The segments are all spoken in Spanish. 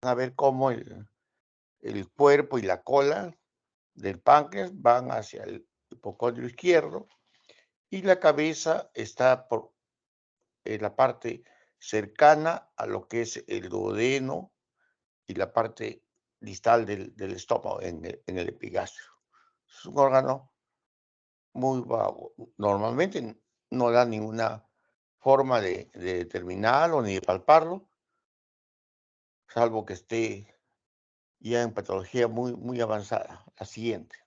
a ver cómo el cuerpo y la cola del páncreas van hacia el hipocondrio izquierdo y la cabeza está en la parte cercana a lo que es el duodeno y la parte distal del estómago, en el epigastrio. Es un órgano muy vago. Normalmente no da ninguna forma de determinarlo ni de palparlo, salvo que esté ya en patología muy avanzada. La siguiente.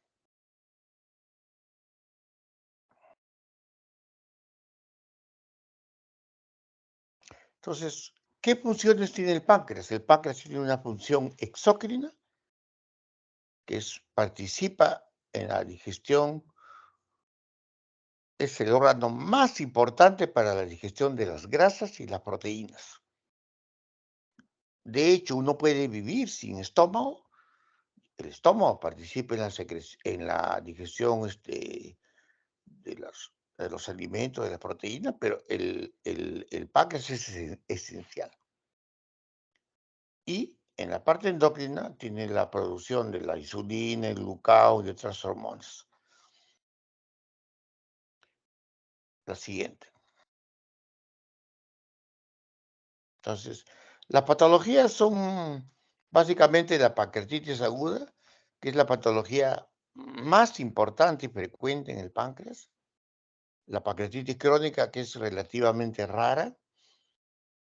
Entonces, ¿qué funciones tiene el páncreas? El páncreas tiene una función exócrina, que participa en la digestión, es el órgano más importante para la digestión de las grasas y las proteínas. De hecho, uno puede vivir sin estómago. El estómago participa en la digestión de los alimentos, de las proteínas, pero el páncreas es esencial. Y en la parte endocrina tiene la producción de la insulina, el glucagón y otras hormonas. La siguiente. Entonces, las patologías son básicamente la pancreatitis aguda, que es la patología más importante y frecuente en el páncreas, la pancreatitis crónica, que es relativamente rara,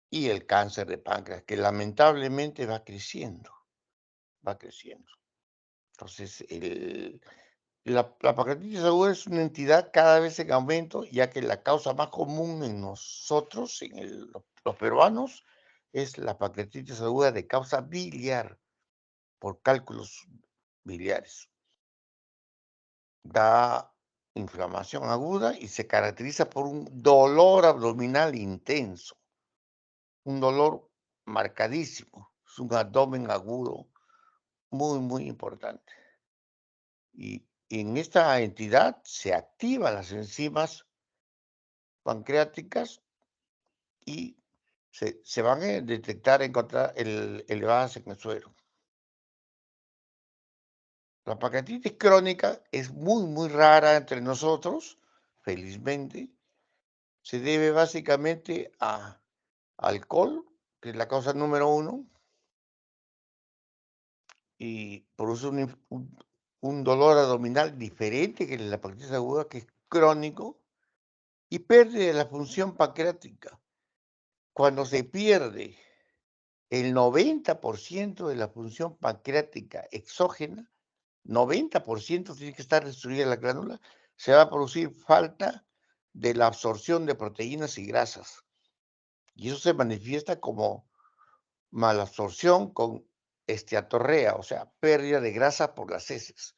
y el cáncer de páncreas, que lamentablemente va creciendo, va creciendo. Entonces, la pancreatitis aguda es una entidad cada vez en aumento, ya que la causa más común en nosotros, los peruanos, es la pancreatitis aguda de causa biliar, por cálculos biliares. Da inflamación aguda y se caracteriza por un dolor abdominal intenso, un dolor marcadísimo, es un abdomen agudo muy importante. Y en esta entidad se activan las enzimas pancreáticas y se van a detectar, encontrar elevadas en el suero. La pancreatitis crónica es muy rara entre nosotros, felizmente. Se debe básicamente a alcohol, que es la causa número uno, y produce un dolor abdominal diferente que la pancreatitis aguda, que es crónico, y pérdida de la función pancreática. Cuando se pierde el 90% de la función pancreática exógena, 90% tiene que estar destruida la glándula, se va a producir falta de la absorción de proteínas y grasas. Y eso se manifiesta como malabsorción con esteatorrea, o sea, pérdida de grasa por las heces,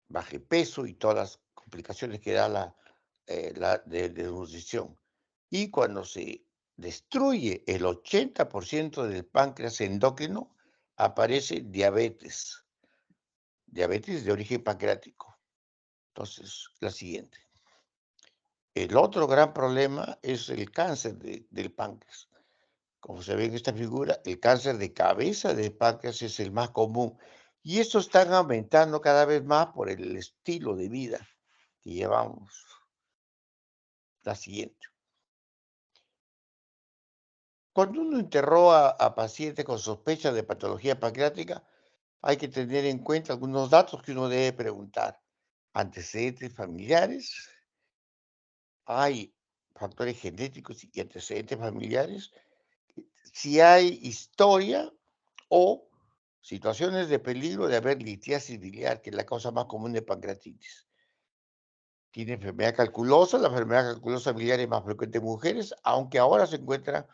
baje peso y todas las complicaciones que da la desnutrición. Y cuando se destruye el 80% del páncreas endocrino, aparece diabetes, diabetes de origen pancreático. Entonces, la siguiente. El otro gran problema es el cáncer del páncreas. Como se ve en esta figura, el cáncer de cabeza de páncreas es el más común. Y esto está aumentando cada vez más por el estilo de vida que llevamos. La siguiente. Cuando uno interroga a pacientes con sospecha de patología pancreática, hay que tener en cuenta algunos datos que uno debe preguntar. Antecedentes familiares, hay factores genéticos y antecedentes familiares, si hay historia o situaciones de peligro de haber litiasis biliar, que es la causa más común de pancreatitis. Tiene enfermedad calculosa, la enfermedad calculosa biliar es más frecuente en mujeres, aunque ahora se encuentra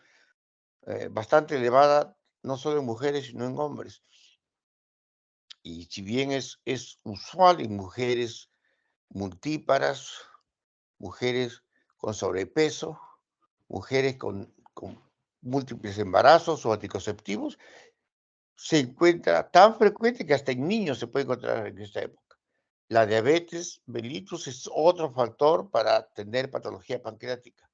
bastante elevada, no solo en mujeres, sino en hombres. Y si bien es usual en mujeres multíparas, mujeres con sobrepeso, mujeres con múltiples embarazos o anticonceptivos, se encuentra tan frecuente que hasta en niños se puede encontrar en esta época. La diabetes mellitus es otro factor para tener patología pancreática.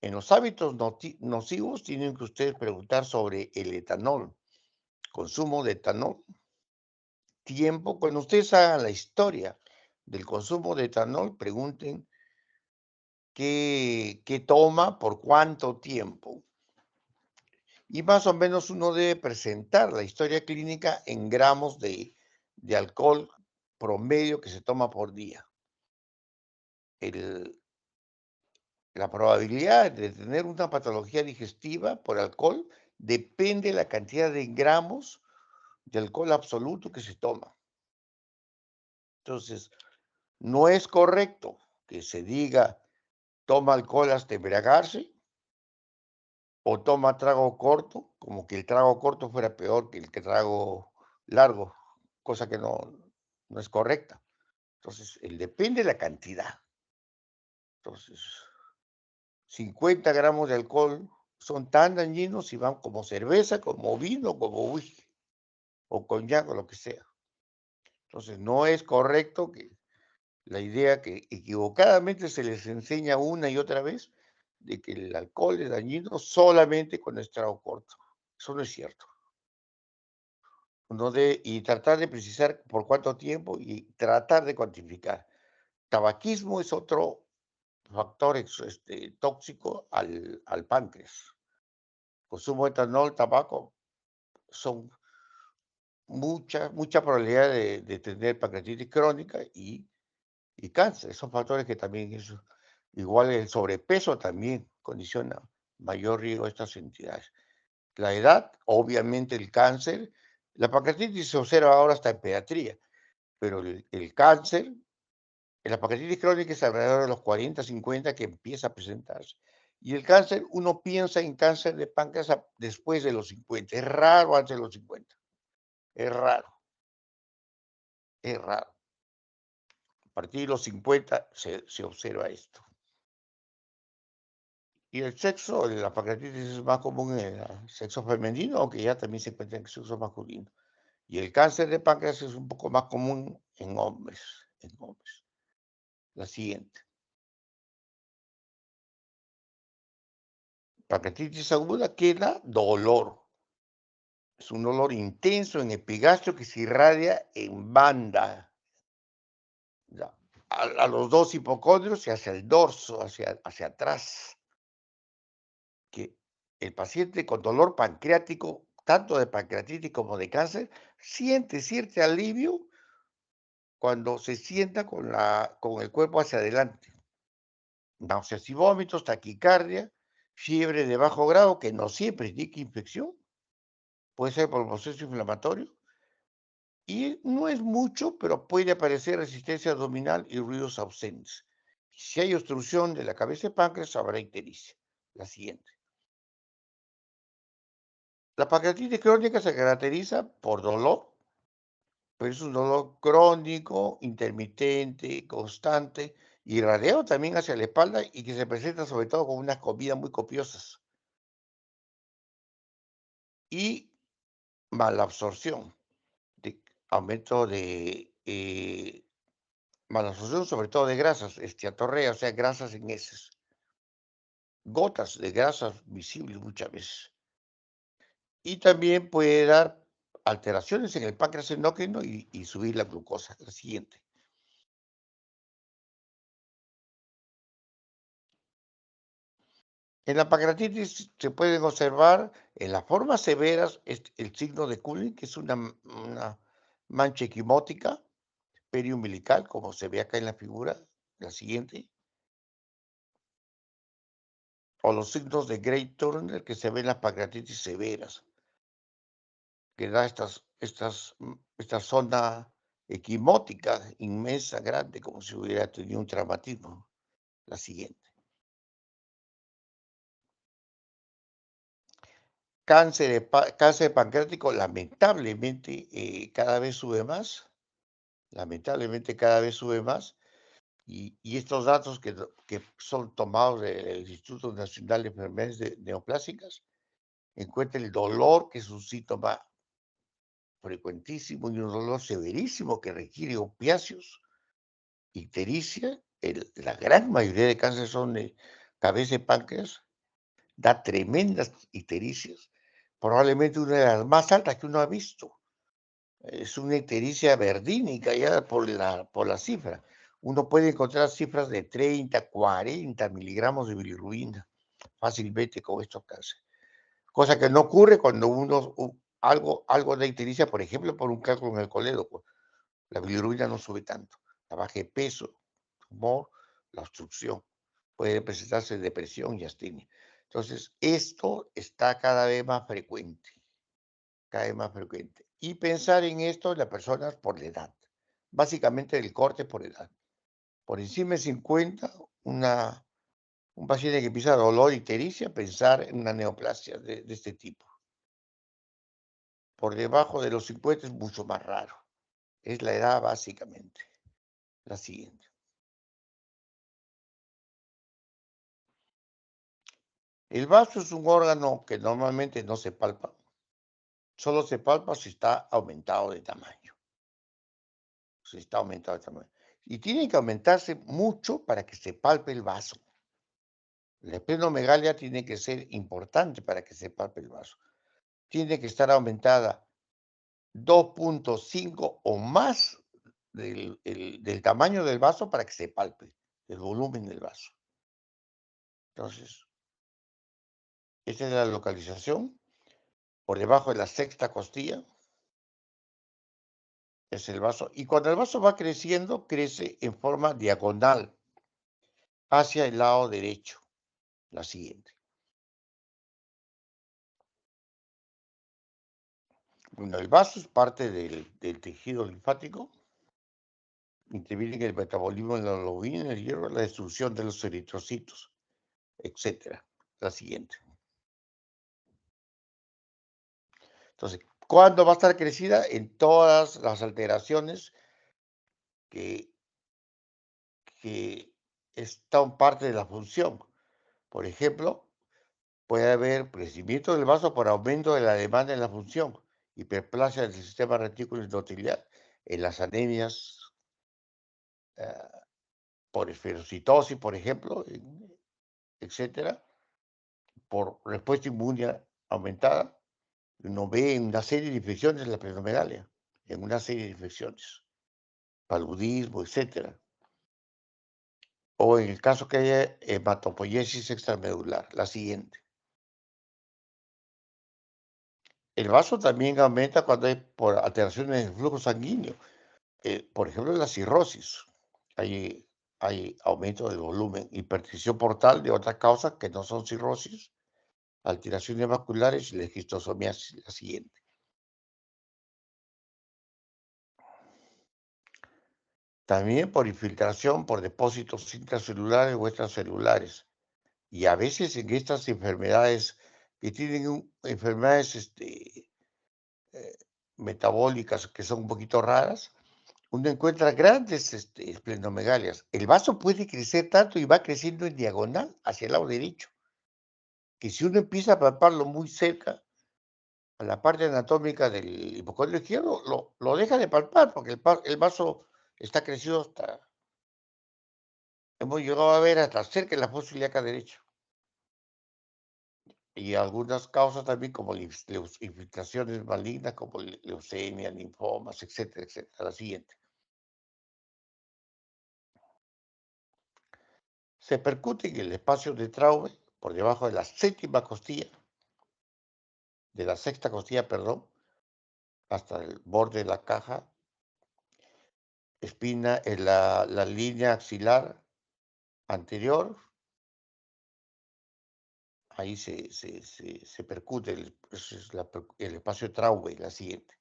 En los hábitos nocivos tienen que ustedes preguntar sobre el etanol, consumo de etanol, tiempo. Cuando ustedes hagan la historia del consumo de etanol, pregunten qué toma, por cuánto tiempo. Y más o menos uno debe presentar la historia clínica en gramos de alcohol promedio que se toma por día. El, la probabilidad de tener una patología digestiva por alcohol depende de la cantidad de gramos de alcohol absoluto que se toma. Entonces, no es correcto que se diga toma alcohol hasta embriagarse o toma trago corto, como que el trago corto fuera peor que el que trago largo, cosa que no es correcta. Entonces, depende de la cantidad. Entonces, 50 gramos de alcohol son tan dañinos si van como cerveza, como vino, como whisky o coñac o lo que sea. Entonces, no es correcto que la idea que equivocadamente se les enseña una y otra vez de que el alcohol es dañino solamente con el trago corto. Eso no es cierto. Y tratar de precisar por cuánto tiempo y tratar de cuantificar. Tabaquismo es otro factor tóxico al páncreas. Consumo de etanol, tabaco, son mucha probabilidad de tener pancreatitis crónica y cáncer. Son factores que también igual el sobrepeso también condiciona mayor riesgo a estas entidades. La edad, obviamente el cáncer, la pancreatitis se observa ahora hasta en pediatría, pero el cáncer, la pancreatitis crónica es alrededor de los 40, 50 que empieza a presentarse. Y el cáncer, uno piensa en cáncer de páncreas después de los 50. Es raro antes de los 50. Es raro, es raro. A partir de los 50 se observa esto. Y el sexo, la pancreatitis es más común en el sexo femenino, aunque ya también se encuentra en el sexo masculino. Y el cáncer de páncreas es un poco más común en hombres, en hombres. La siguiente. Pancreatitis aguda que da dolor. Es un dolor intenso en epigastrio que se irradia en banda, ya, a los dos hipocondrios y hacia el dorso, hacia atrás. Que el paciente con dolor pancreático, tanto de pancreatitis como de cáncer, siente cierto alivio cuando se sienta con el cuerpo hacia adelante. Náuseas y vómitos, taquicardia, fiebre de bajo grado, que no siempre indica infección, puede ser por proceso inflamatorio, y no es mucho, pero puede aparecer resistencia abdominal y ruidos ausentes. Si hay obstrucción de la cabeza de páncreas, habrá ictericia. La siguiente. La pancreatitis crónica se caracteriza por dolor, pero es un dolor crónico, intermitente, constante, y irradiado también hacia la espalda y que se presenta sobre todo con unas comidas muy copiosas y malabsorción, de, aumento de malabsorción sobre todo de grasas, esteatorrea, o sea, grasas en heces, gotas de grasas visibles muchas veces. Y también puede dar alteraciones en el páncreas endocrino y subir la glucosa. La siguiente. En la pancreatitis se pueden observar en las formas severas el signo de Kuhn, que es una mancha equimótica periumbilical, como se ve acá en la figura, la siguiente, o los signos de Grey Turner que se ven en las pancreatitis severas, que da esta zona equimótica inmensa, grande, como si hubiera tenido un traumatismo. La siguiente. Cáncer pancreático, lamentablemente, cada vez sube más. Lamentablemente, cada vez sube más. Y estos datos que son tomados del Instituto Nacional de Enfermedades Neoplásicas, encuentran el dolor, que es un síntoma frecuentísimo y un dolor severísimo que requiere opiáceos, ictericia. La gran mayoría de cánceres son de cabeza y páncreas, da tremendas ictericias, probablemente una de las más altas que uno ha visto. Es una ictericia verdínica ya por la cifra. Uno puede encontrar cifras de 30, 40 miligramos de bilirrubina fácilmente con estos cánceres. Cosa que no ocurre cuando algo de ictericia, por ejemplo, por un cálculo en el colédoco. La bilirrubina no sube tanto. La baja de peso, tumor, la obstrucción. Puede presentarse depresión y astenia. Entonces, esto está cada vez más frecuente. Y pensar en esto en las personas por la edad. Básicamente el corte por edad. Por encima de 50, un paciente que empieza dolor y ictericia, pensar en una neoplasia de este tipo. Por debajo de los 50 es mucho más raro. Es la edad básicamente. La siguiente. El vaso es un órgano que normalmente no se palpa. Solo se palpa si está aumentado de tamaño. Si está aumentado de tamaño. Y tiene que aumentarse mucho para que se palpe el vaso. La esplenomegalia tiene que ser importante para que se palpe el vaso. Tiene que estar aumentada 2.5 o más del tamaño del vaso para que se palpe, el volumen del vaso. Entonces, esta es la localización. Por debajo de la sexta costilla es el vaso. Y cuando el vaso va creciendo, crece en forma diagonal hacia el lado derecho. La siguiente. Bueno, el vaso es parte del tejido linfático. Interviene en el metabolismo de la hemoglobina, el hierro, la destrucción de los eritrocitos, etcétera. La siguiente. Entonces, ¿cuándo va a estar crecida? En todas las alteraciones que, que están parte de la función. Por ejemplo, puede haber crecimiento del vaso por aumento de la demanda en la función, hiperplasia del sistema retículo endotelial, en las anemias eh, por esferocitosis, por ejemplo, etcétera, por respuesta inmune aumentada. Uno ve en una serie de infecciones en la plenomegalia, en una serie de infecciones, paludismo, etcétera. O en el caso que haya hematopoiesis extramedular, la siguiente. El vaso también aumenta cuando hay por alteraciones del flujo sanguíneo. Por ejemplo, en la cirrosis. Hay aumento del volumen, hipertensión portal de otras causas que no son cirrosis, alteraciones vasculares y la esquistosomiasis, la siguiente. También por infiltración por depósitos intracelulares o extracelulares. Y a veces en estas enfermedades que tienen enfermedades eh, metabólicas que son un poquito raras, uno encuentra grandes esplenomegalias. El vaso puede crecer tanto y va creciendo en diagonal hacia el lado derecho, que si uno empieza a palparlo muy cerca a la parte anatómica del hipocondrio izquierdo, lo deja de palpar porque el vaso está crecido hemos llegado a ver hasta cerca de la fosa ilíaca derecha. Y algunas causas también como infiltraciones malignas como leucemia, linfomas, etcétera, etcétera. La siguiente. Se percute en el espacio de Traube por debajo de la séptima costilla, de la sexta costilla, perdón, hasta el borde de la caja, espina en la línea axilar anterior, ahí se percute el espacio de Traube, la siguiente.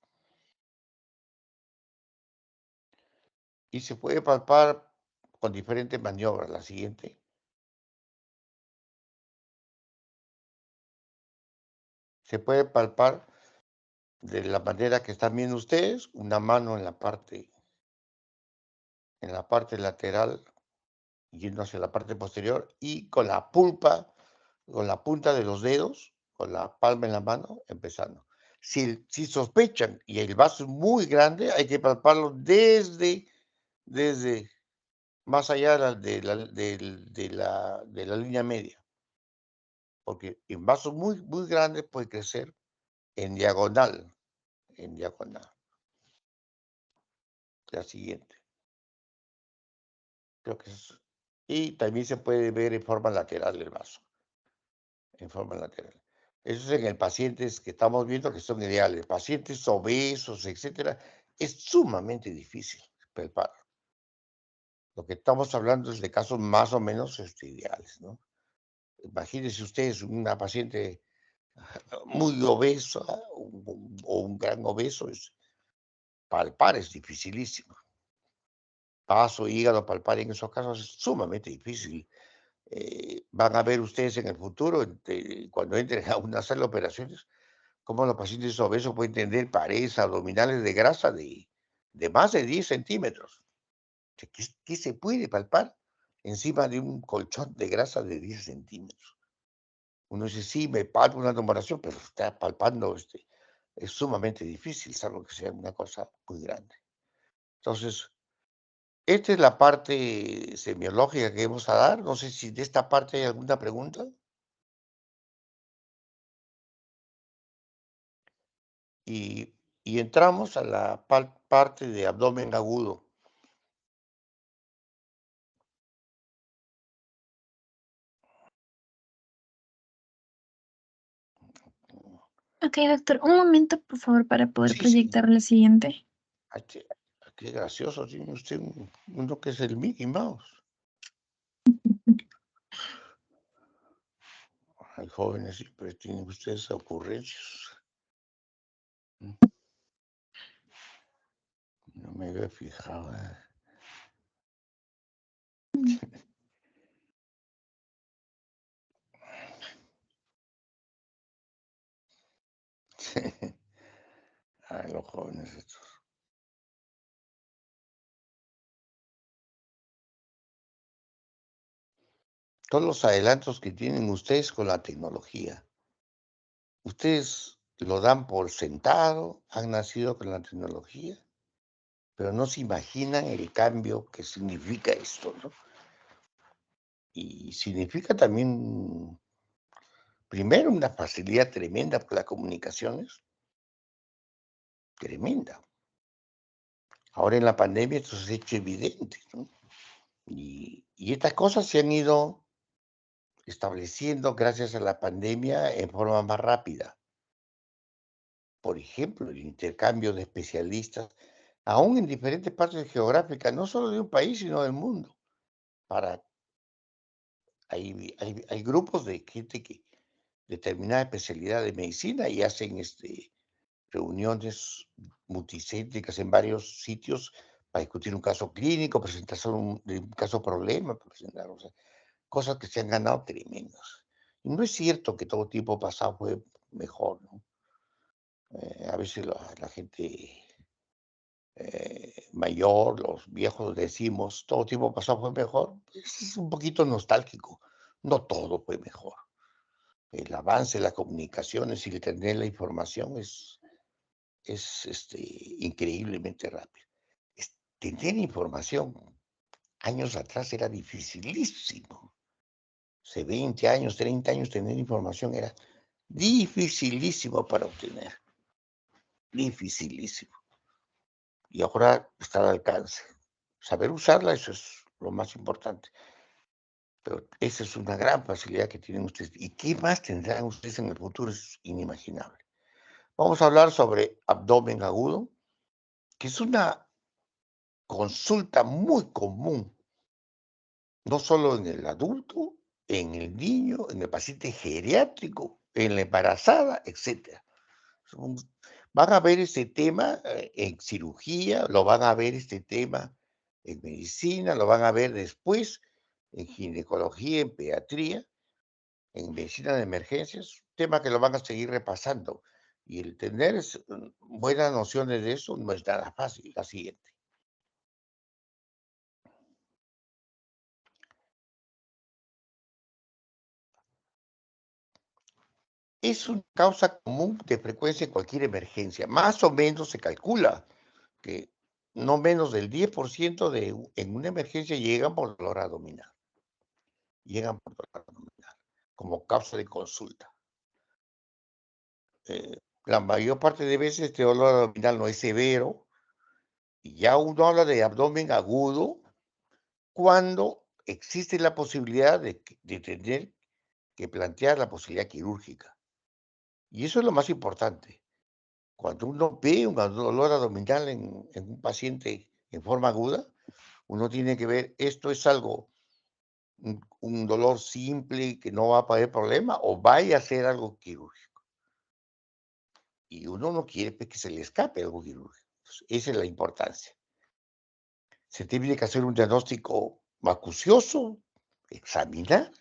Y se puede palpar con diferentes maniobras, la siguiente. Se puede palpar de la manera que están viendo ustedes, una mano en la parte lateral, yendo hacia la parte posterior, y con la punta de los dedos, con la palma en la mano, empezando. Si sospechan y el vaso es muy grande, hay que palparlo desde más allá de la línea media. porque en vasos muy grandes puede crecer en diagonal, en diagonal. La siguiente, creo que es, y también se puede ver en forma lateral el vaso, en forma lateral. Eso es en el pacientes que estamos viendo que son ideales. Pacientes obesos, etcétera, es sumamente difícil palpar. Lo que estamos hablando es de casos más o menos ideales, ¿no? Imagínense ustedes una paciente muy obesa o un gran obeso, palpar es dificilísimo. Vaso, hígado, palpar en esos casos es sumamente difícil. Van a ver ustedes en el futuro, cuando entren a una sala de operaciones, cómo los pacientes obesos pueden tener paredes abdominales de grasa de más de 10 centímetros. ¿Qué se puede palpar encima de un colchón de grasa de 10 centímetros? Uno dice, sí, me palpo una tumoración, pero está palpando, es sumamente difícil, salvo que sea una cosa muy grande. Entonces, esta es la parte semiológica que vamos a dar. No sé si de esta parte hay alguna pregunta. Y, y entramos a la parte de abdomen agudo. Ok, doctor, un momento, por favor, para poder Sí, sí. proyectar la siguiente. Ay, qué gracioso tiene usted uno que es el Mickey Mouse. Hay jóvenes siempre tienen ustedes ocurrencias. Mm, no me había fijado. Ay, los jóvenes estos. Todos los adelantos que tienen ustedes con la tecnología. Ustedes lo dan por sentado, han nacido con la tecnología, pero no se imaginan el cambio que significa esto, ¿no? Y significa también, primero, una facilidad tremenda por las comunicaciones, tremenda. Ahora en la pandemia esto se ha hecho evidente, ¿no? Y estas cosas se han ido estableciendo gracias a la pandemia en forma más rápida. Por ejemplo, el intercambio de especialistas, aún en diferentes partes geográficas, no solo de un país, sino del mundo. Para, hay grupos de gente que determinada especialidad de medicina y hacen reuniones multicéntricas en varios sitios para discutir un caso clínico, presentación de un caso problema, presentar, o sea, cosas que se han ganado tremendas. Y no es cierto que todo tiempo pasado fue mejor, ¿no? A veces la gente mayor, los viejos decimos, todo tiempo pasado fue mejor. Es un poquito nostálgico. No todo fue mejor. El avance de las comunicaciones y el tener la información es increíblemente rápido. Tener información años atrás era dificilísimo. Hace 20 años, 30 años, tener información era dificilísimo para obtener. Dificilísimo. Y ahora está al alcance. Saber usarla, eso es lo más importante. Pero esa es una gran facilidad que tienen ustedes. ¿Y qué más tendrán ustedes en el futuro? Es inimaginable. Vamos a hablar sobre abdomen agudo, que es una consulta muy común, no solo en el adulto, en el niño, en el paciente geriátrico, en la embarazada, etcétera. Son- Van a ver este tema en cirugía, lo van a ver este tema en medicina, lo van a ver después en ginecología, en pediatría, en medicina de emergencias, tema que lo van a seguir repasando. Y el tener buenas nociones de eso no es nada fácil. La siguiente. Es una causa común de frecuencia en cualquier emergencia. Más o menos se calcula que no menos del 10% en una emergencia llegan por dolor abdominal. Llegan por dolor abdominal. como causa de consulta. La mayor parte de veces este dolor abdominal no es severo y ya uno habla de abdomen agudo cuando existe la posibilidad de tener que plantear la posibilidad quirúrgica. Y eso es lo más importante. Cuando uno ve un dolor abdominal en un paciente en forma aguda, uno tiene que ver, esto es algo, un dolor simple que no va a poner problema o vaya a ser algo quirúrgico. Y uno no quiere pues, que se le escape algo quirúrgico. Esa es la importancia. Se tiene que hacer un diagnóstico acucioso, examinar,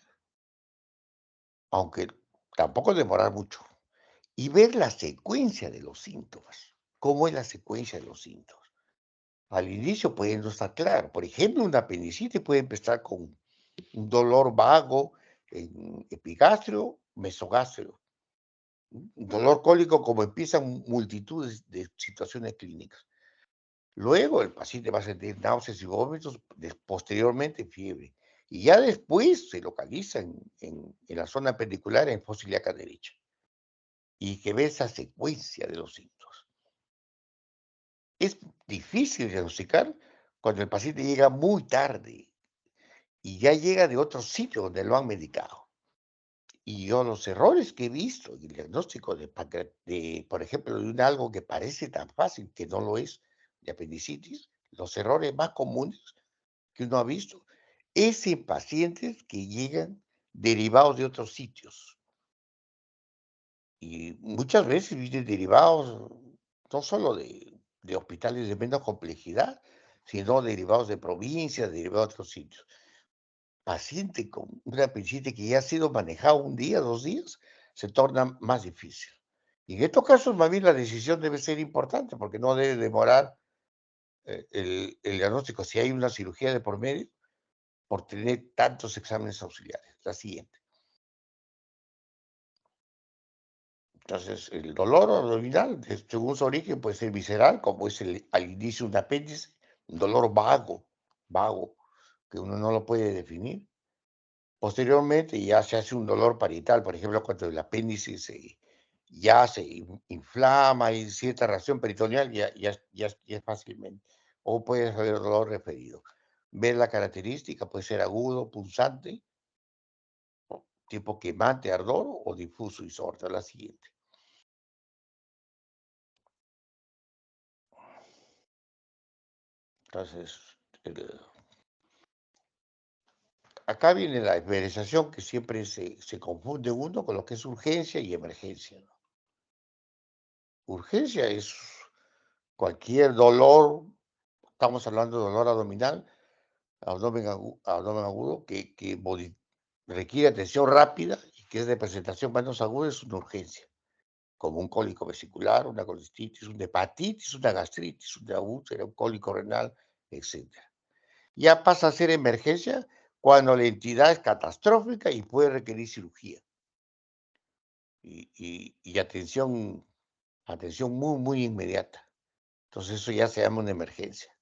aunque tampoco demorar mucho, y ver la secuencia de los síntomas. ¿Cómo es la secuencia de los síntomas? Al inicio puede no estar claro. Por ejemplo, una apendicitis puede empezar con un dolor vago en epigastrio, mesogastrio. Un dolor cólico como empiezan multitudes de situaciones clínicas. Luego el paciente va a sentir náuseas y vómitos, posteriormente fiebre. Y ya después se localiza en la zona appendicular en fosa ilíaca derecha. Y que ve esa secuencia de los síntomas. Es difícil diagnosticar cuando el paciente llega muy tarde y ya llega de otro sitio donde lo han medicado. Y yo los errores que he visto en el diagnóstico por ejemplo, de algo que parece tan fácil, que no lo es, de apendicitis, los errores más comunes que uno ha visto es en pacientes que llegan derivados de otros sitios. Y muchas veces vienen derivados no solo de hospitales de menos complejidad, sino derivados de provincias, derivados de otros sitios. Paciente con una apendicitis que ya ha sido manejado un día, 2 días, se torna más difícil. Y en estos casos, más bien la decisión debe ser importante, porque no debe demorar el diagnóstico, si hay una cirugía de por medio, por tener tantos exámenes auxiliares. La siguiente. Entonces, el dolor abdominal, según su origen, puede ser visceral, como es al inicio un apéndice, un dolor vago, que uno no lo puede definir. Posteriormente ya se hace un dolor parietal, por ejemplo, cuando el apéndice ya se inflama, hay cierta reacción peritoneal, ya es fácilmente. O puede haber dolor referido. Ver la característica, puede ser agudo, punzante, tipo quemante, ardor o difuso y sordo. La siguiente. Entonces, acá viene la diferenciación que siempre se confunde uno con lo que es urgencia y emergencia, ¿no? Urgencia es cualquier dolor, estamos hablando de dolor abdominal, abdomen agudo, que requiere atención rápida y que es de presentación menos aguda, es una urgencia, como un cólico vesicular, una colistitis, una hepatitis, una gastritis, una úlcera, un cólico renal, etcétera. Ya pasa a ser emergencia cuando la entidad es catastrófica y puede requerir cirugía. Y atención muy, muy inmediata. Entonces eso ya se llama una emergencia,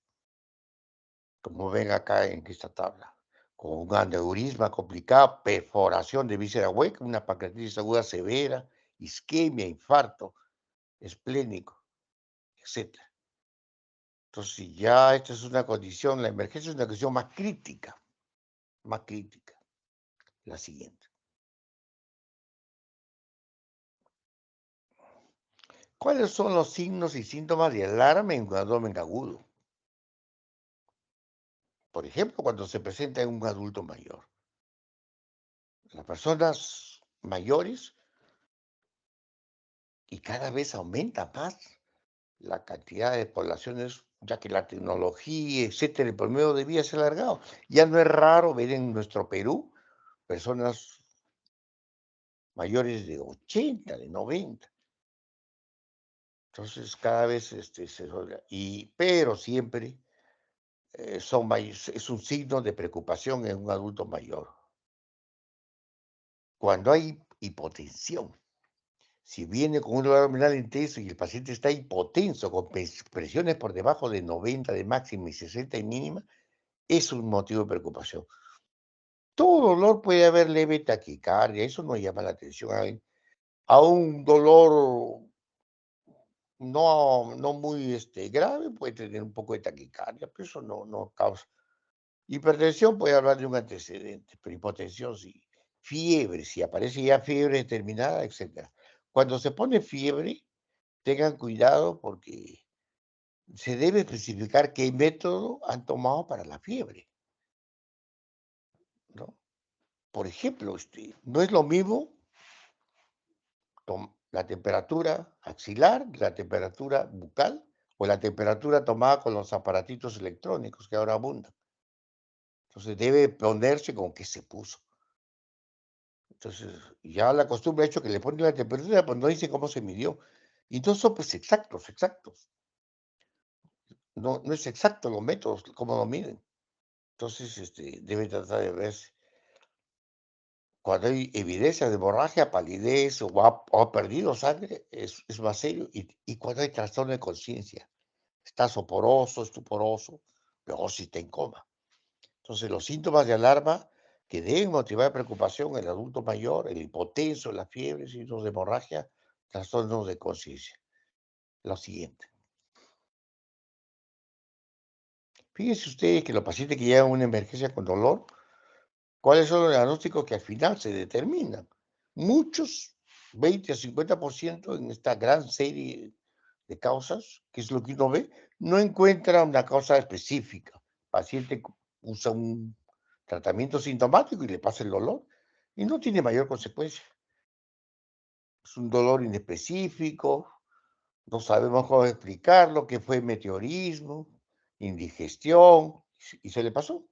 como ven acá en esta tabla. Con un aneurisma complicado, perforación de víscera hueca, una pancreatitis aguda severa, isquemia, infarto esplénico, etcétera. Entonces, si ya esta es una condición, la emergencia es una condición más crítica, más crítica. La siguiente. ¿Cuáles son los signos y síntomas de alarma en un abdomen agudo? Por ejemplo, cuando se presenta en un adulto mayor. Las personas mayores, y cada vez aumenta más la cantidad de poblaciones, ya que la tecnología, etcétera, el promedio de vida se ha alargado. Ya no es raro ver en nuestro Perú personas mayores de 80, de 90. Entonces, cada vez pero siempre es un signo de preocupación en un adulto mayor. Cuando hay hipotensión, si viene con un dolor abdominal intenso y el paciente está hipotenso, con presiones por debajo de 90 de máxima y 60 de mínima, es un motivo de preocupación. todo dolor puede haber leve taquicardia, eso no llama la atención a un dolor no muy grave, puede tener un poco de taquicardia, pero eso no causa. Hipertensión puede hablar de un antecedente, pero hipotensión sí. Fiebre, si aparece ya fiebre determinada, etcétera. Cuando se pone fiebre, tengan cuidado porque se debe especificar qué método han tomado para la fiebre, ¿no? Por ejemplo, no es lo mismo la temperatura axilar, la temperatura bucal o la temperatura tomada con los aparatitos electrónicos que ahora abundan. Entonces debe ponerse con qué se puso. Entonces, ya la costumbre ha hecho que le ponen la temperatura, pues no dice cómo se midió. Y no son pues exactos. No es exacto los métodos, cómo lo miden. Entonces, debe tratar de verse. Cuando hay evidencia de hemorragia, palidez o ha perdido sangre, es más serio. Y cuando hay trastorno de conciencia, está soporoso, estuporoso, mejor si está en coma. Entonces, los síntomas de alarma que deben motivar preocupación en el adulto mayor, el hipotenso, la fiebre, signos de hemorragia, trastornos de conciencia. Lo siguiente. Fíjense ustedes que los pacientes que llegan a una emergencia con dolor, ¿cuáles son los diagnósticos que al final se determinan? Muchos, 20 a 50% en esta gran serie de causas, que es lo que uno ve, no encuentra una causa específica. El paciente usa un tratamiento sintomático y le pasa el dolor y no tiene mayor consecuencia. Es un dolor inespecífico, no sabemos cómo explicarlo, que fue meteorismo, indigestión, y se le pasó.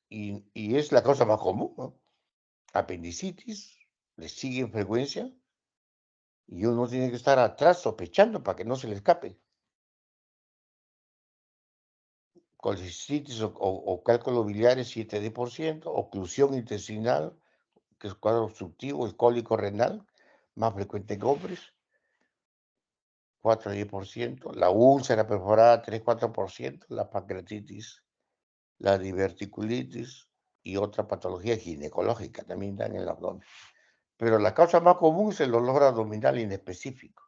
Y es la causa más común, ¿no? Apendicitis, le sigue en frecuencia y uno tiene que estar atrás sospechando para que no se le escape. Colecistitis o cálculo biliares 7-10%, oclusión intestinal, que es cuadro obstructivo, el cólico renal, más frecuente en hombres, 4-10%, la úlcera perforada 3-4%, la pancreatitis, la diverticulitis y otra patología ginecológica también dan en el abdomen. Pero la causa más común es el dolor abdominal inespecífico.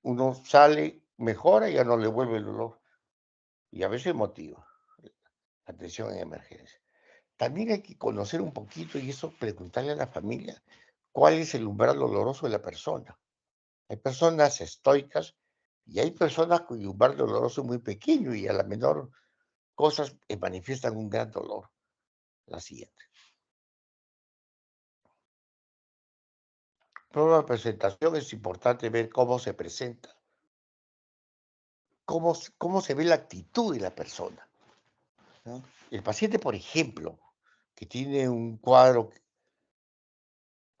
Uno sale, mejora y ya no le vuelve el dolor. Y a veces motiva. Atención en emergencia. También hay que conocer un poquito y eso preguntarle a la familia cuál es el umbral doloroso de la persona. Hay personas estoicas y hay personas cuyo umbral doloroso es muy pequeño y a la menor cosas manifiestan un gran dolor. La siguiente. Pero la presentación es importante ver cómo se presenta, cómo se ve la actitud de la persona, ¿no? El paciente, por ejemplo, que tiene un cuadro,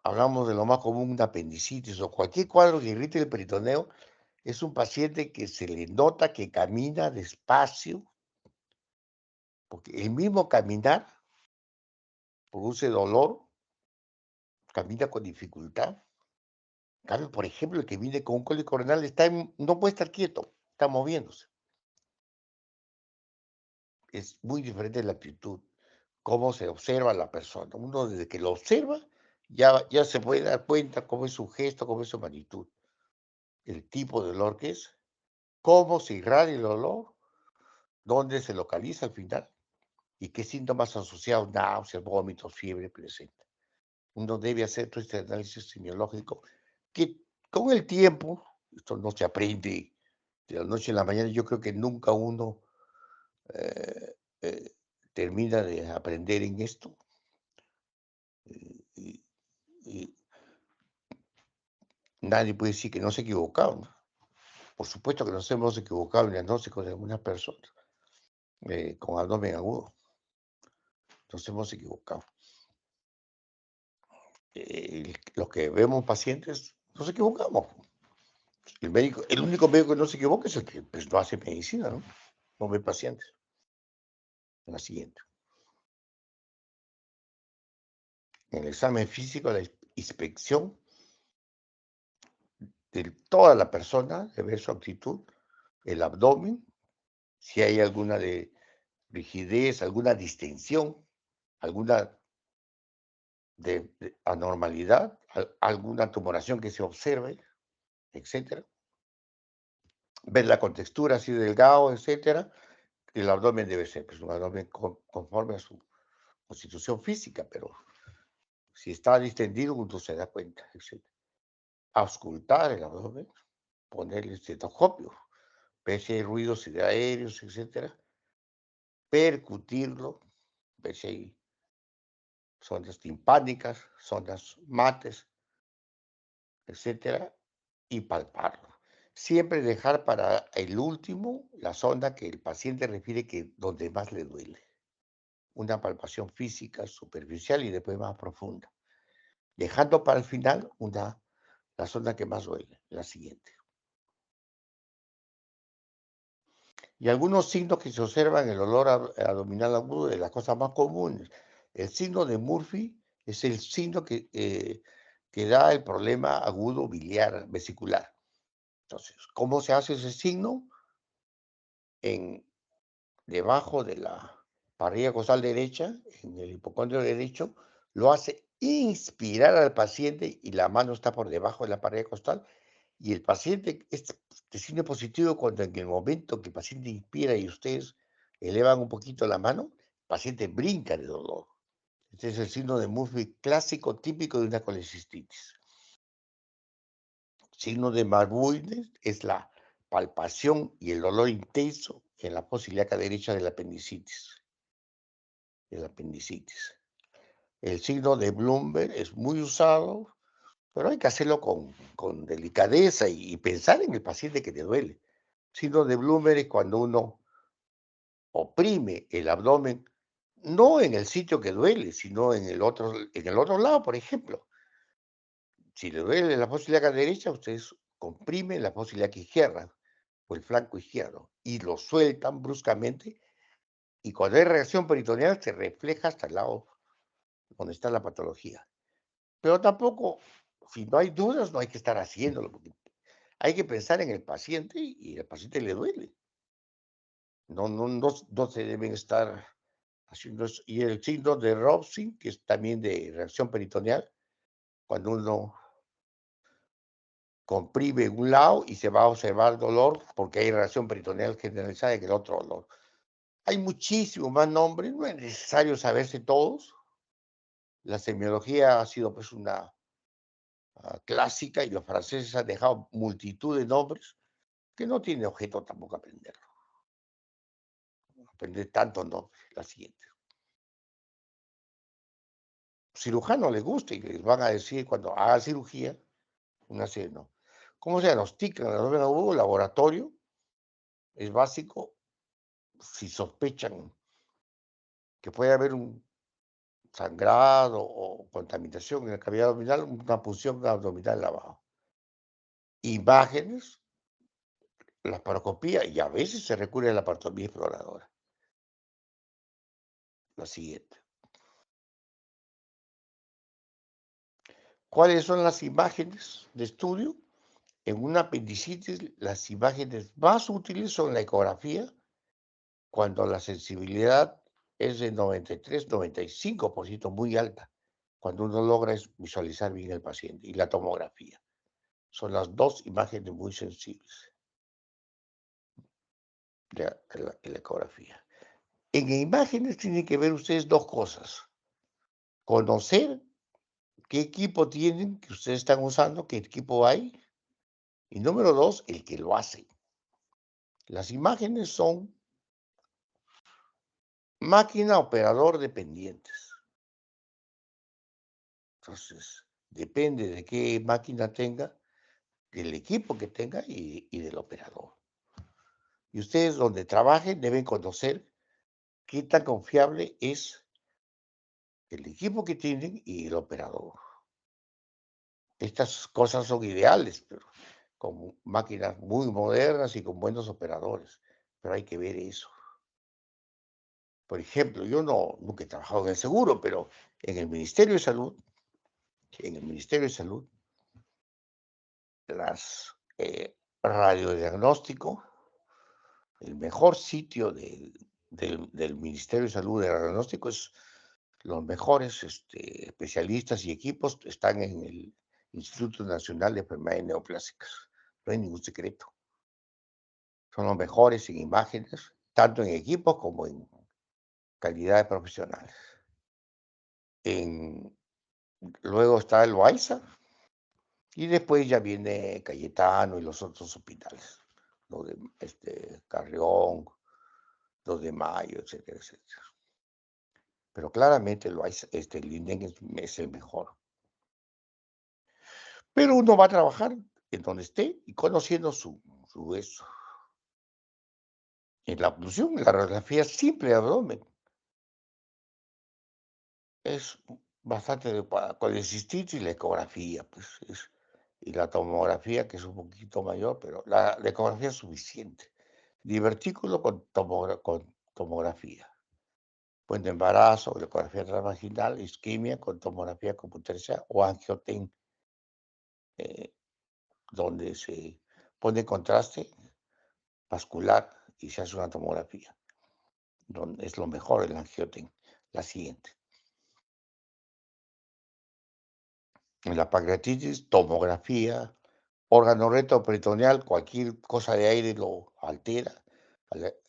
hablamos de lo más común, una apendicitis o cualquier cuadro que irrite el peritoneo, es un paciente que se le nota que camina despacio, porque el mismo caminar produce dolor, camina con dificultad. En cambio, por ejemplo, el que viene con un cólico renal no puede estar quieto, está moviéndose. Es muy diferente la actitud, cómo se observa a la persona. Uno desde que lo observa ya se puede dar cuenta cómo es su gesto, cómo es su magnitud, el tipo de dolor que es, cómo se irradia el dolor, dónde se localiza al final y qué síntomas asociados, náuseas, vómitos, fiebre presenta. Uno debe hacer todo este análisis semiológico que con el tiempo, esto no se aprende de la noche a la mañana, yo creo que nunca uno eh, eh, termina de aprender en esto. Y, y nadie puede decir que no se ha equivocado, ¿no? Por supuesto que nos hemos equivocado en el diagnóstico de algunas personas con abdomen agudo. Nos hemos equivocado. Los que vemos pacientes nos equivocamos. El único médico que no se equivoca es el que pues, no hace medicina, ¿no? No ve pacientes. La siguiente. En el examen físico, la inspección de toda la persona, de ver su actitud, el abdomen, si hay alguna de rigidez, alguna distensión, alguna anormalidad, alguna tumoración que se observe, etcétera. Ver la contextura así delgado, etcétera. El abdomen debe ser pues, un abdomen conforme a su constitución física, pero si está distendido uno se da cuenta, etcétera. Auscultar el abdomen, ponerle estetoscopio, ver si hay ruidos aéreos, etcétera. Percutirlo, ver si hay sondas timpánicas, sondas mates, etcétera, y palparlo. Siempre dejar para el último la sonda que el paciente refiere que donde más le duele. Una palpación física superficial y después más profunda. Dejando para el final la sonda que más duele, la siguiente. Y algunos signos que se observan en el olor abdominal agudo de las cosas más comunes. El signo de Murphy es el signo que da el problema agudo biliar, vesicular. Entonces, ¿cómo se hace ese signo? Debajo de la parrilla costal derecha, en el hipocondrio derecho, lo hace inspirar al paciente y la mano está por debajo de la parrilla costal. Y el paciente, este signo positivo cuando en el momento que el paciente inspira y ustedes elevan un poquito la mano, el paciente brinca de dolor. Este es el signo de Murphy clásico típico de una colecistitis. Signo de Marbuines es la palpación y el dolor intenso en la fosa ilíaca derecha del apendicitis. El signo de Bloomberg es muy usado, pero hay que hacerlo con delicadeza y pensar en el paciente que te duele. Signo de Bloomberg es cuando uno oprime el abdomen, no en el sitio que duele, sino en el otro lado, por ejemplo. Si le duele la fosa ilíaca derecha, ustedes comprimen la fosa ilíaca izquierda o el flanco izquierdo y lo sueltan bruscamente y cuando hay reacción peritoneal se refleja hasta el lado donde está la patología. Pero tampoco, si no hay dudas, no hay que estar haciéndolo, porque hay que pensar en el paciente y al paciente le duele. No se deben estar haciendo eso. Y el signo de Robson, que es también de reacción peritoneal, cuando uno comprime un lado y se va a observar dolor porque hay reacción peritoneal generalizada en el otro dolor. Hay muchísimos más nombres, no es necesario saberse todos. La semiología ha sido pues una clásica y los franceses han dejado multitud de nombres que no tiene objeto tampoco aprender tantos nombres. La siguiente. Cirujano les gusta y les van a decir cuando haga cirugía, una serie no. ¿Cómo se diagnostica el abdomen agudo? Laboratorio, es básico. Si sospechan que puede haber un sangrado o contaminación en la cavidad abdominal, una punción abdominal abajo. Imágenes, la paroscopía y a veces se recurre a la paroscopía exploradora. La siguiente. ¿Cuáles son las imágenes de estudio? En una apendicitis, las imágenes más útiles son la ecografía, cuando la sensibilidad es de 93-95%, muy alta, cuando uno logra visualizar bien el paciente, y la tomografía. Son las dos imágenes muy sensibles de la ecografía. En imágenes tienen que ver ustedes dos cosas. Conocer qué equipo tienen que ustedes están usando, qué equipo hay. Y número dos, el que lo hace. Las imágenes son máquina operador dependientes. Entonces, depende de qué máquina tenga, del equipo que tenga y del operador. Y ustedes donde trabajen deben conocer qué tan confiable es el equipo que tienen y el operador. Estas cosas son ideales, pero con máquinas muy modernas y con buenos operadores. Pero hay que ver eso. Por ejemplo, yo nunca he trabajado en el seguro, pero en el Ministerio de Salud, las radiodiagnóstico, el mejor sitio del Ministerio de Salud de radiodiagnóstico es Los mejores especialistas y equipos están en el Instituto Nacional de Enfermedades Neoplásicas. No hay ningún secreto. Son los mejores en imágenes, tanto en equipos como en calidad de profesionales. Luego está el Loaiza y después ya viene Cayetano y los otros hospitales, los de Carrión, los de Mayo, etcétera, etcétera. Pero claramente el INDEN es el mejor. Pero uno va a trabajar en donde esté y conociendo su eso. En la obducción, la radiografía simple de abdomen es bastante adecuada. Con el cistitis y la ecografía, pues y la tomografía, que es un poquito mayor, pero la ecografía es suficiente. Divertículo con tomografía. Puente embarazo, ecografía transvaginal, isquemia con tomografía computarizada o angioten, donde se pone contraste vascular y se hace una tomografía. Donde es lo mejor el angioten. La siguiente. En la pancreatitis, tomografía, órgano retroperitoneal, cualquier cosa de aire lo altera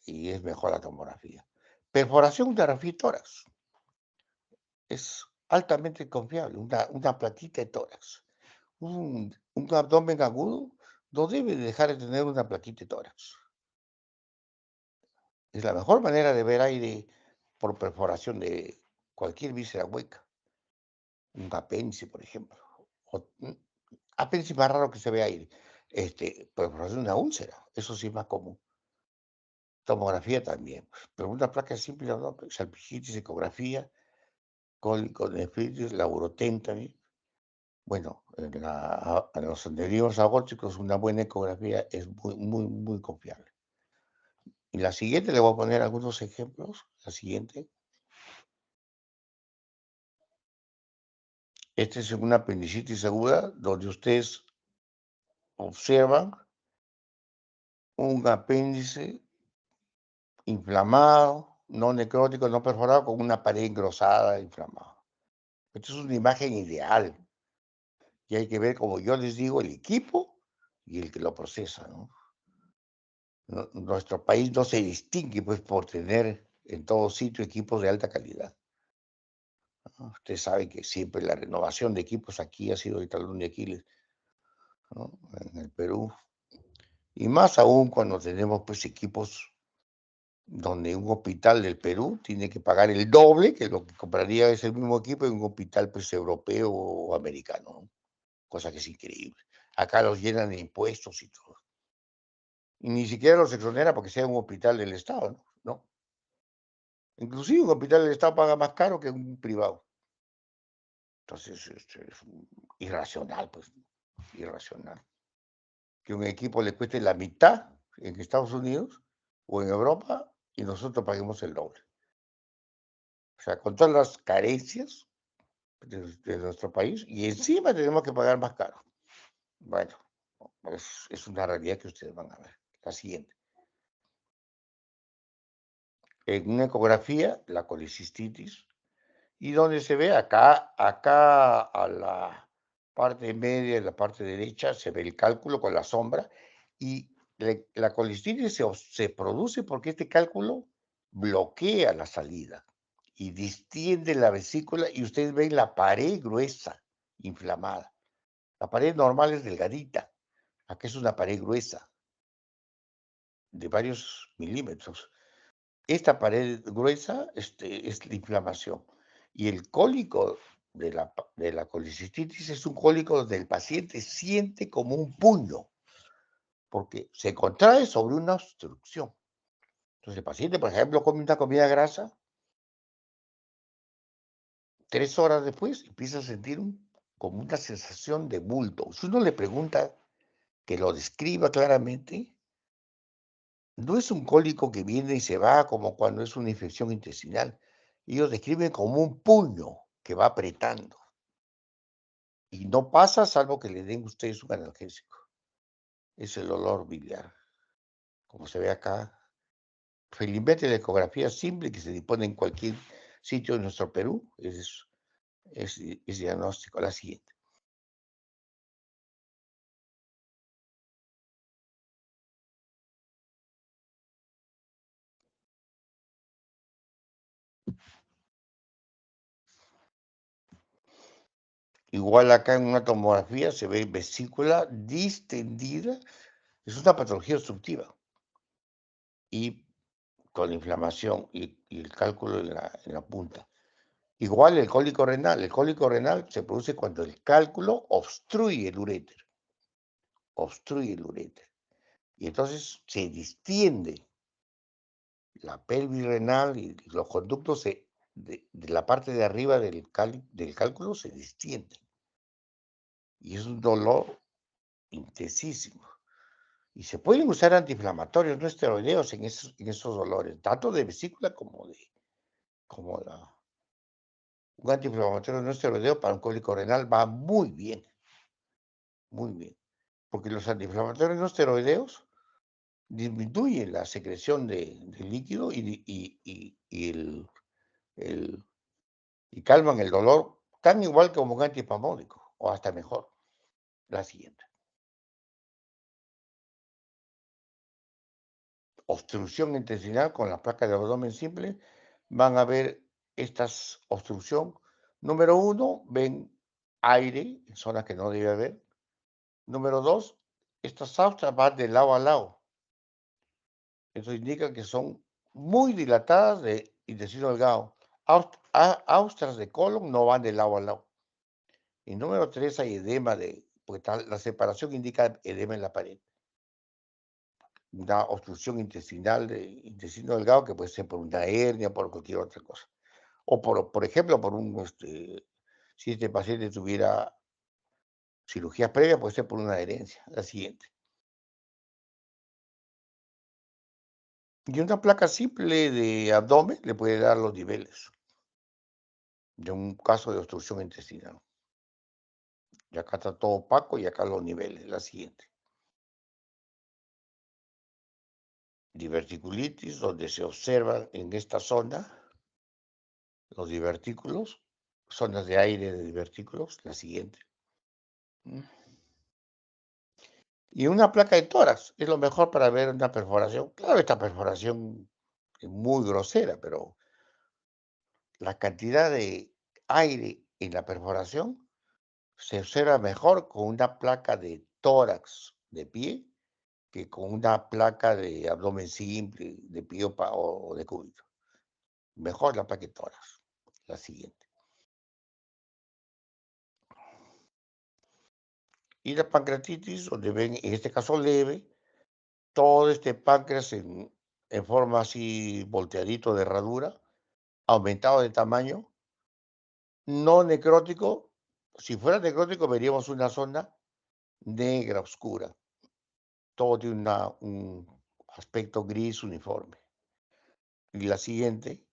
y es mejor la tomografía. Perforación de rafitórax es altamente confiable, una plaquita de tórax. Un abdomen agudo no debe dejar de tener una plaquita de tórax. Es la mejor manera de ver aire por perforación de cualquier víscera hueca. Un apéndice, por ejemplo. Apéndice más raro que se ve aire. Perforación de una úlcera. Eso sí es más común. Tomografía también. Pero una placa simple, ¿no? Salpingitis, ecografía, cólico, nefritis, laurotén también. Bueno, en los aneurismas aórticos una buena ecografía es muy, muy, muy confiable. Y la siguiente, le voy a poner algunos ejemplos. La siguiente. Este es una apendicitis aguda donde ustedes observan un apéndice inflamado, no necrótico, no perforado, con una pared engrosada inflamada. Esto es una imagen ideal. Y hay que ver, como yo les digo, el equipo y el que lo procesa, ¿no? Nuestro país no se distingue pues por tener en todo sitio equipos de alta calidad, ¿no? Usted sabe que siempre la renovación de equipos aquí ha sido el talón de Aquiles, ¿no? En el Perú. Y más aún cuando tenemos pues equipos donde un hospital del Perú tiene que pagar el doble que lo que compraría ese mismo equipo en un hospital pues europeo o americano, ¿no? Cosa que es increíble. Acá los llenan de impuestos y todo. Y ni siquiera los exonera porque sea un hospital del Estado, ¿no? No. Inclusive un hospital del Estado paga más caro que un privado. Entonces, es irracional, pues, irracional. Que un equipo le cueste la mitad en Estados Unidos o en Europa y nosotros paguemos el doble. O sea, con todas las carencias de nuestro país y encima tenemos que pagar más caro. Bueno, es una realidad que ustedes van a ver. La siguiente. En una ecografía, la colecistitis, y donde se ve acá a la parte media, en la parte derecha, se ve el cálculo con la sombra, y la colecistitis se produce porque este cálculo bloquea la salida y distiende la vesícula y ustedes ven la pared gruesa, inflamada. La pared normal es delgadita, acá es una pared gruesa, de varios milímetros. Esta pared gruesa es la inflamación. Y el cólico de la colicistitis es un cólico donde el paciente siente como un puño, porque se contrae sobre una obstrucción. Entonces el paciente, por ejemplo, come una comida grasa, 3 horas después empieza a sentir como una sensación de bulto. Si uno le pregunta que lo describa claramente, no es un cólico que viene y se va como cuando es una infección intestinal. Ellos describen como un puño que va apretando y no pasa salvo que le den ustedes un analgésico. Es el olor biliar, como se ve acá. Felizmente la ecografía simple que se dispone en cualquier sitio de nuestro Perú, es diagnóstico. La siguiente. Igual acá en una tomografía se ve vesícula distendida, es una patología obstructiva y con inflamación y el cálculo en la punta. Igual el cólico renal se produce cuando el cálculo obstruye el uréter. Y entonces se distiende la pelvis renal y los conductos de la parte de arriba del cálculo se distienden. Y es un dolor intensísimo. Y se pueden usar antiinflamatorios no esteroideos en esos dolores, tanto de vesícula como un antiinflamatorio no esteroideo para un cólico renal va muy bien. Porque los antiinflamatorios no esteroideos disminuyen la secreción de líquido el- y calman el dolor tan igual como un antiespasmódico, o hasta mejor. La siguiente. Obstrucción intestinal con la placa de abdomen simple, van a ver estas obstrucción. Número uno, ven aire en zonas que no debe haber. Número dos, estas austras van de lado a lado. Eso indica que son muy dilatadas de intestino delgado. Austras de colon no van de lado a lado. Y número tres, hay edema porque la separación indica edema en la pared. Una obstrucción intestinal de intestino delgado que puede ser por una hernia, por cualquier otra cosa. O por ejemplo, si este paciente tuviera cirugía previa, puede ser por una herencia. La siguiente. Y una placa simple de abdomen le puede dar los niveles de un caso de obstrucción intestinal. Y acá está todo opaco y acá los niveles. La siguiente. Diverticulitis, donde se observan en esta zona los divertículos, zonas de aire de divertículos. La siguiente. Y una placa de tórax es lo mejor para ver una perforación. Claro, esta perforación es muy grosera, pero la cantidad de aire en la perforación se observa mejor con una placa de tórax de pie que con una placa de abdomen simple, de pie o de cúbito. Mejor la placa de tórax. La siguiente. Y la pancreatitis, donde ven, en este caso leve, todo este páncreas en forma así volteadito de herradura, aumentado de tamaño, no necrótico. Si fuera necrótico, veríamos una zona negra, oscura. Todo tiene un aspecto gris uniforme. Y la siguiente,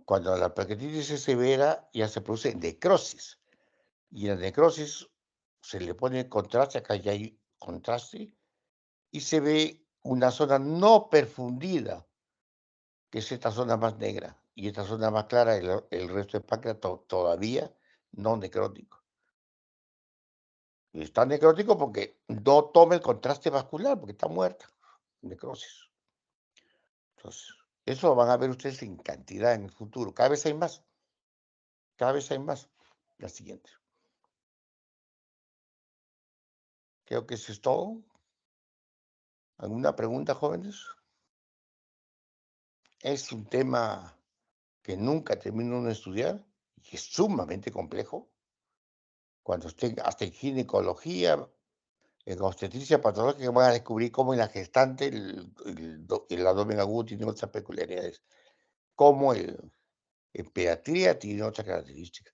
cuando la pancreatitis es severa, ya se produce necrosis. Y en la necrosis se le pone contraste, acá ya hay contraste, y se ve una zona no perfundida, que es esta zona más negra, y esta zona más clara, el resto del páncreas todavía no necrótico. Y está necrótico porque no toma el contraste vascular, porque está muerta, necrosis. Entonces, eso van a ver ustedes en cantidad en el futuro. Cada vez hay más, cada vez hay más. La siguiente. Creo que eso es todo. ¿Alguna pregunta, jóvenes? Es un tema que nunca termino de estudiar y es sumamente complejo. Cuando estén hasta en ginecología, en obstetricia patológica, van a descubrir cómo en la gestante el abdomen agudo tiene otras peculiaridades, como en pediatría tiene otras características.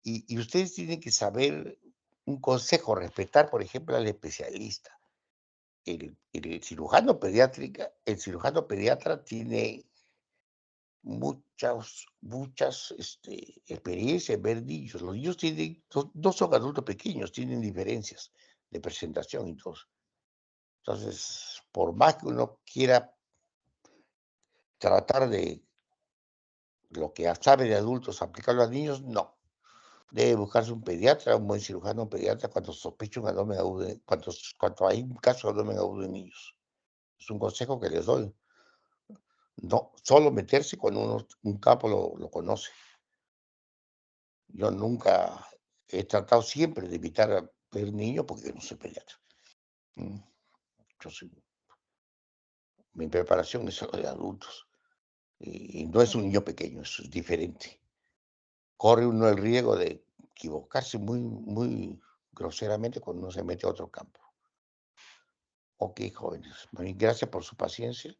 Y ustedes tienen que saber un consejo, respetar, por ejemplo, al especialista. El cirujano pediatra tiene muchas experiencias en ver niños. Los niños no son adultos pequeños, tienen diferencias de presentación y todo. Entonces, por más que uno quiera tratar de lo que sabe de adultos, aplicarlo a niños, no. Debe buscarse un pediatra, un buen cirujano, un pediatra cuando sospeche un abdomen agudo, cuando hay un caso de abdomen agudo en niños. Es un consejo que les doy. No, solo meterse cuando un campo lo conoce. Yo nunca he tratado siempre de evitar a ver niños porque no soy pediatra. Mm, Yo soy, mi preparación es solo de adultos. Y no es un niño pequeño, eso es diferente. Corre uno el riesgo de equivocarse muy groseramente cuando uno se mete a otro campo. Ok, jóvenes, gracias por su paciencia.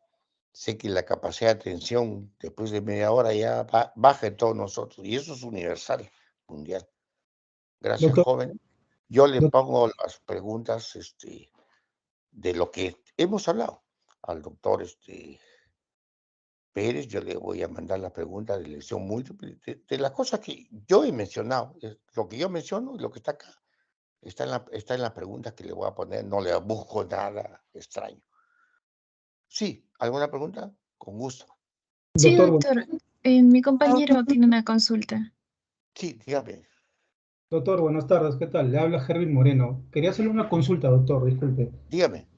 Sé que la capacidad de atención después de media hora ya baja en todos nosotros y eso es universal, mundial. Gracias, Doctor, joven. Yo le doc- pongo las preguntas de lo que hemos hablado al doctor Pérez. Yo le voy a mandar la pregunta de elección múltiple, de las cosas que yo he mencionado, lo que yo menciono y lo que está acá. Está en la pregunta que le voy a poner, no le busco nada extraño. Sí, ¿alguna pregunta? Con gusto. Sí, doctor, doctor. Mi compañero tiene una consulta. Sí, dígame, doctor, buenas tardes, ¿qué tal? Le habla Gervin Moreno. Quería hacerle una consulta, doctor, disculpe. dígame.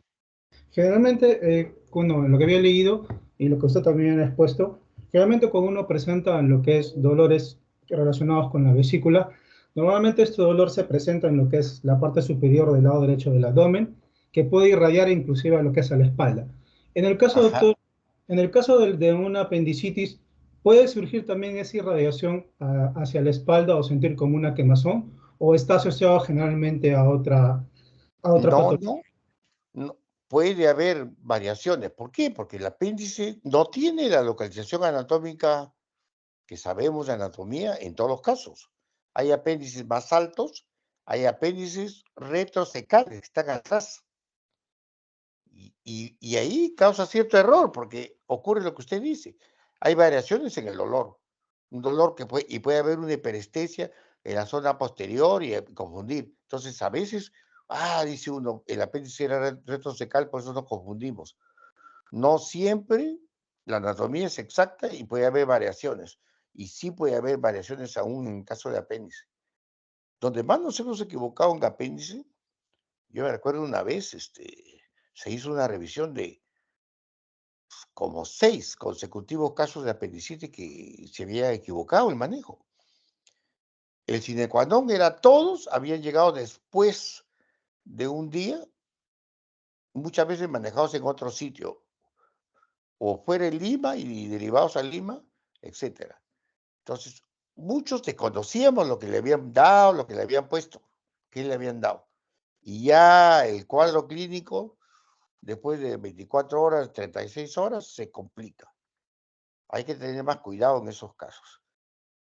Generalmente, bueno, en lo que había leído y lo que usted también ha expuesto, generalmente cuando uno presenta lo que es dolores relacionados con la vesícula, normalmente este dolor se presenta en lo que es la parte superior del lado derecho del abdomen, que puede irradiar inclusive a lo que es a la espalda. En el caso, Ajá. doctor, en el caso de una apendicitis, ¿puede surgir también esa irradiación hacia la espalda o sentir como una quemazón? ¿O está asociado generalmente a otra No, patología? no, no. Puede haber variaciones. ¿Por qué? Porque el apéndice no tiene la localización anatómica que sabemos de anatomía en todos los casos. Hay apéndices más altos, hay apéndices retrosecales que están atrás. Y ahí causa cierto error, porque ocurre lo que usted dice. Hay variaciones en el dolor. Un dolor puede haber una hiperestesia en la zona posterior y confundir. Entonces, a veces, dice uno, el apéndice era retrocecal, por eso nos confundimos. No siempre la anatomía es exacta y puede haber variaciones. Y sí puede haber variaciones aún en caso de apéndice. Donde más nos hemos equivocado en apéndice, yo me recuerdo una vez, se hizo una revisión de como 6 consecutivos casos de apendicitis que se había equivocado el manejo. El sine qua non era todos habían llegado después de un día, muchas veces manejados en otro sitio, o fuera de Lima y derivados a Lima, etcétera. Entonces, muchos desconocíamos lo que le habían dado, lo que le habían puesto, qué le habían dado. Y ya el cuadro clínico, después de 24 horas, 36 horas, se complica. Hay que tener más cuidado en esos casos.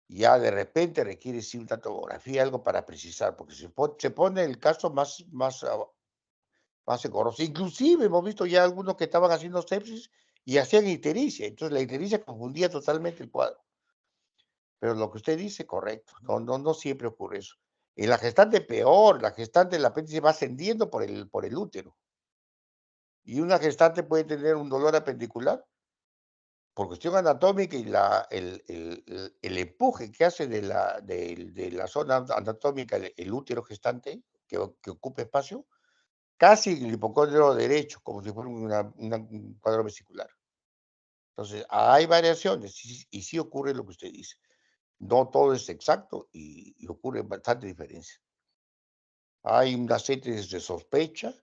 Ya de repente requiere sí una tomografía, algo para precisar, porque se pone el caso más engorroso. Inclusive hemos visto ya algunos que estaban haciendo sepsis y hacían ictericia, entonces la ictericia confundía totalmente el cuadro. Pero lo que usted dice, correcto, no siempre ocurre eso. En la gestante peor, la gestante del apéndice va ascendiendo por el útero. Y una gestante puede tener un dolor apendicular por cuestión anatómica y el empuje que hace de la zona anatómica, el útero gestante, que ocupa espacio, casi en el hipocondrio derecho, como si fuera un cuadro vesicular. Entonces, hay variaciones y sí ocurre lo que usted dice. No todo es exacto y ocurre bastante diferencia. Hay una serie de sospecha,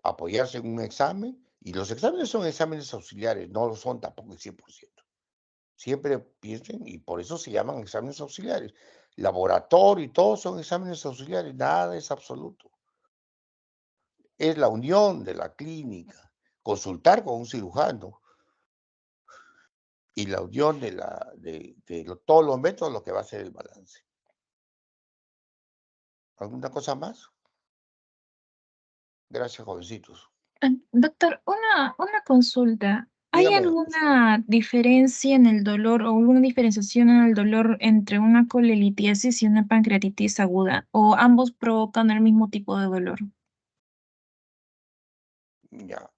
apoyarse en un examen, y los exámenes son exámenes auxiliares, no lo son tampoco el 100%. Siempre piensen, y por eso se llaman exámenes auxiliares. Laboratorio y todo son exámenes auxiliares, nada es absoluto. Es la unión de la clínica, consultar con un cirujano y la unión de todos los métodos lo que va a hacer el balance. ¿Alguna cosa más? Gracias, jovencitos. Doctor, una consulta. ¿Hay Dígame. alguna diferencia en el dolor o alguna diferenciación en el dolor entre una colelitiasis y una pancreatitis aguda? ¿O ambos provocan el mismo tipo de dolor? Ya,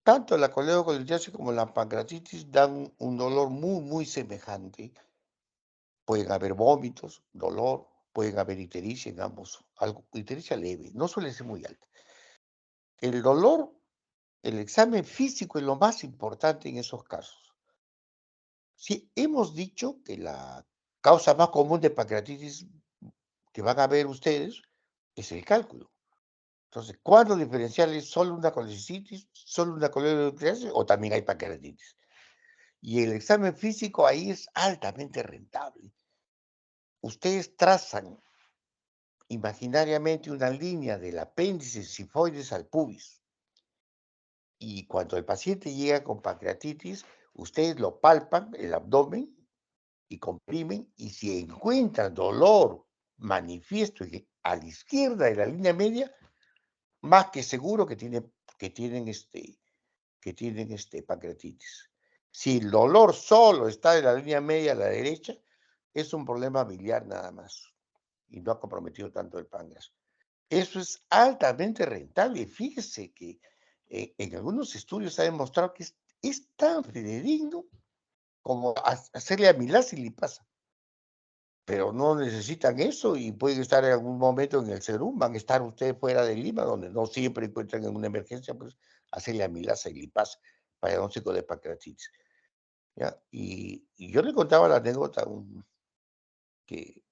Tanto la coledocolitiasis como la pancreatitis dan un dolor muy semejante. Pueden haber vómitos, dolor, pueden haber ictericia en ambos, algo, ictericia leve, no suele ser muy alta. El dolor, el examen físico es lo más importante en esos casos. Sí, hemos dicho que la causa más común de pancreatitis que van a ver ustedes es el cálculo. Entonces, ¿cuándo diferenciar? ¿Es solo una colecitis, solo una coledocolitiasis o también hay pancreatitis? Y el examen físico ahí es altamente rentable. Ustedes trazan imaginariamente una línea del apéndice sifoides al pubis. Y cuando el paciente llega con pancreatitis, ustedes lo palpan, el abdomen, y comprimen, y si encuentran dolor manifiesto a la izquierda de la línea media, más que seguro que tienen pancreatitis. Si el dolor solo está en la línea media a la derecha, es un problema biliar nada más y no ha comprometido tanto el páncreas. Eso es altamente rentable. Fíjese que en algunos estudios se ha demostrado que es tan fidedigno como hacerle amilasa y lipasa. Pero no necesitan eso y pueden estar en algún momento en el serum, van a estar ustedes fuera de Lima, donde no siempre encuentran en una emergencia, pues hacerle amilasa y lipasa para diagnóstico de pancreatitis. ¿Ya? Y yo le contaba la anécdota que